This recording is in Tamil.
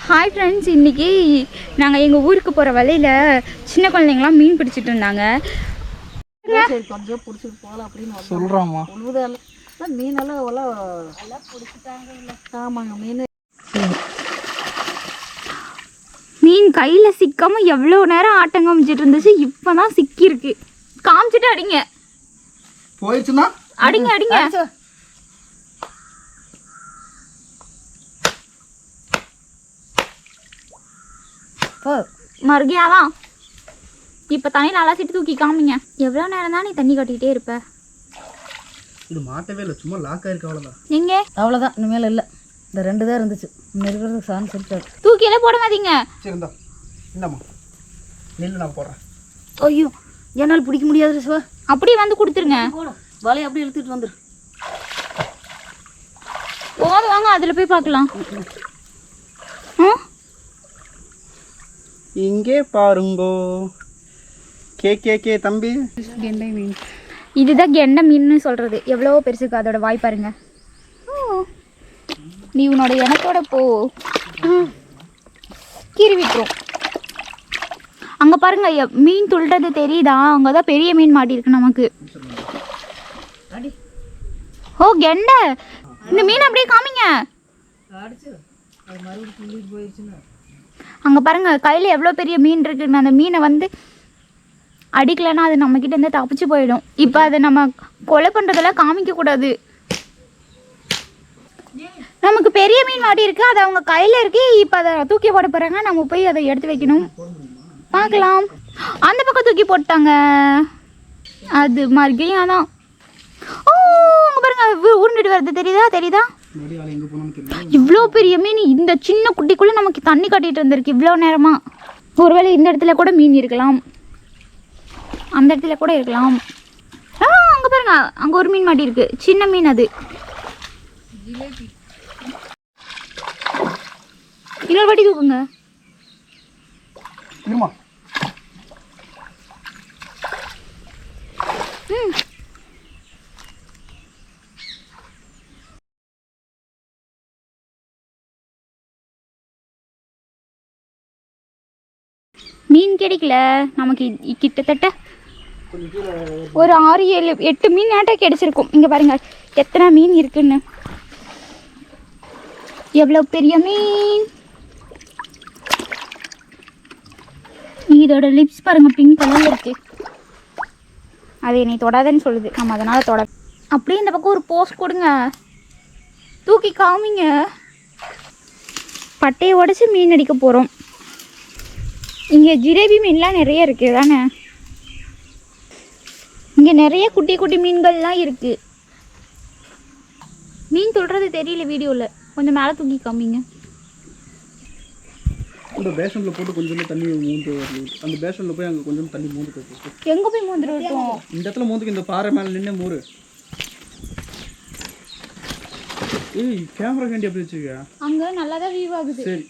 ஹாய் ஃப்ரெண்ட்ஸ், இன்றைக்கி நாங்கள் எங்கள் ஊருக்கு போகிற வழியில் சின்ன குழந்தைங்களாம் மீன் பிடிச்சிட்டு இருந்தாங்க. கொஞ்சம் பிடிச்சிட்டு போகலாம் அப்படின்னு சொல்கிறாமா மீனெல்லாம் எல்லாம் பிடிச்சிட்டாங்க. இல்லை ஆமாங்க, மீன் கையில் சிக்காமல் எவ்வளோ நேரம் ஆட்டம் காமிச்சிட்டு இருந்துச்சு. இப்போ தான் சிக்கியிருக்கு. காமிச்சிட்டு அடிங்க, போயிடுச்சுன்னா அடிங்க அடிங்க. மறுகையாதான் இப்போ தண்ணியில் அலசிட்டு தூக்கி காமிங்க. எவ்வளோ நேரம் தான் நீ தண்ணி கட்டிக்கிட்டே இருப்ப? இது மாட்டவே இல்லை, சும்மா லாக் ஆயிருக்கு. அவ்வளோதான். எங்க? அவ்வளோதான், இனிமேல் இல்லை. இந்த 2 தான் இருந்துச்சு. இருக்கிறது சான்ஸ் இருக்காது. தூக்கியெல்லாம் போட மாட்டீங்க. சரி, இந்தா இந்தாம்மா நெல் நான் போடுறேன். ஐயோ, என்னால் பிடிக்க முடியாது சிவா. அப்படியே வந்து கொடுத்துருங்க. வலையை அப்படியே இழுத்துட்டு வந்துரு. போதும், வாங்க அதில் போய் பார்க்கலாம். இங்கே பாருங்கோ. கே தம்பி, கெண்டை மீன். இதுதான் கெண்டை மீன்னு சொல்கிறது. எவ்வளோ பெருசுக்கு அதோட வாய் பாருங்க. நீ உன்னோட இனத்தோட போ, கீறி விட்டுரும். அங்கே பாருங்க, மீன் துள்ளுறது தெரியுதா? அங்கே தான் பெரிய மீன் மாட்டியிருக்கு நமக்கு. ஓ கெண்டை, இந்த மீன் அப்படியே காமிங்க. அங்கே பாருங்க, கையில் எவ்வளோ பெரிய மீன் இருக்குன்னு. அந்த மீனை வந்து அடிக்கலைன்னா அது நம்மக்கிட்ட இருந்து தப்பிச்சு போயிடும். இப்போ அதை நம்ம கொலை பண்ணுறதெல்லாம் காமிக்கக்கூடாது. நமக்கு பெரிய மீன் மாட்டி இருக்கு, அது அவங்க கையில் இருக்கு. இப்போ அதை தூக்கி போட போகிறாங்க. நம்ம போய் அதை எடுத்து வைக்கணும். பார்க்கலாம். அந்த பக்கம் தூக்கி போட்டாங்க. அது மறுக்கையும் தான். ஓ அங்கே பாருங்க, உருண்டுட்டு வருது. தெரியுதா? இவ்வளோ பெரிய மீன் இந்த சின்ன குட்டிக்குள்ளே நமக்கு தண்ணி கட்டிகிட்டு இருந்திருக்கு இவ்வளோ நேரமா. ஒருவேளை இந்த இடத்துல கூட மீன் இருக்கலாம், அந்த இடத்துல கூட இருக்கலாம். அங்கே பாருங்க, அங்கே ஒரு மீன் மாட்டி இருக்கு, சின்ன மீன். அது இன்னொரு வாட்டி தூக்குங்க. மீன் கிடைக்கல நமக்கு. கிட்டத்தட்ட ஒரு 6, 7, 8 மீன் ஆட்டம் கிடைச்சிருக்கும். இங்கே பாருங்க எத்தனை மீன் இருக்குன்னு. எவ்வளோ பெரிய மீன். இதோட லிப்ஸ் பாருங்க, பிங்க் கலர்ல இருக்கு. அது என்னை தொடாதன்னு சொல்லுது, நம்ம அதனால தொட. அப்படியே இந்த பக்கம் ஒரு போஸ்ட் கொடுங்க, தூக்கி காமிங்க. பட்டையை உடச்சி மீன் அடிக்க போகிறோம். இங்கே ஜிலேபி மீன்லாம் நிறைய இருக்குது தானே. இங்கே நிறைய குட்டி குட்டி மீன்கள்லாம் இருக்குது. மீன் தொடுறது தெரியல வீடியோவில். கொஞ்சம் மேலே தூக்கி காமிங்க. இந்த பேஷனில் போட்டு கொஞ்சம் தண்ணி மூந்து வருது. அந்த பேஷனில் போய் அங்கே கொஞ்சம் தண்ணி மூந்து போயிட்டு. எங்கே போய் மூந்துட்டு இருக்கோம்? இந்த இடத்துல மூந்துக்கு இந்த பாறை மேலே நின்று மூறு. ஏய், கேமரா கேண்டி எப்படி வச்சுக்க? அங்கே நல்லா தான் வியூ ஆகுது. சரி,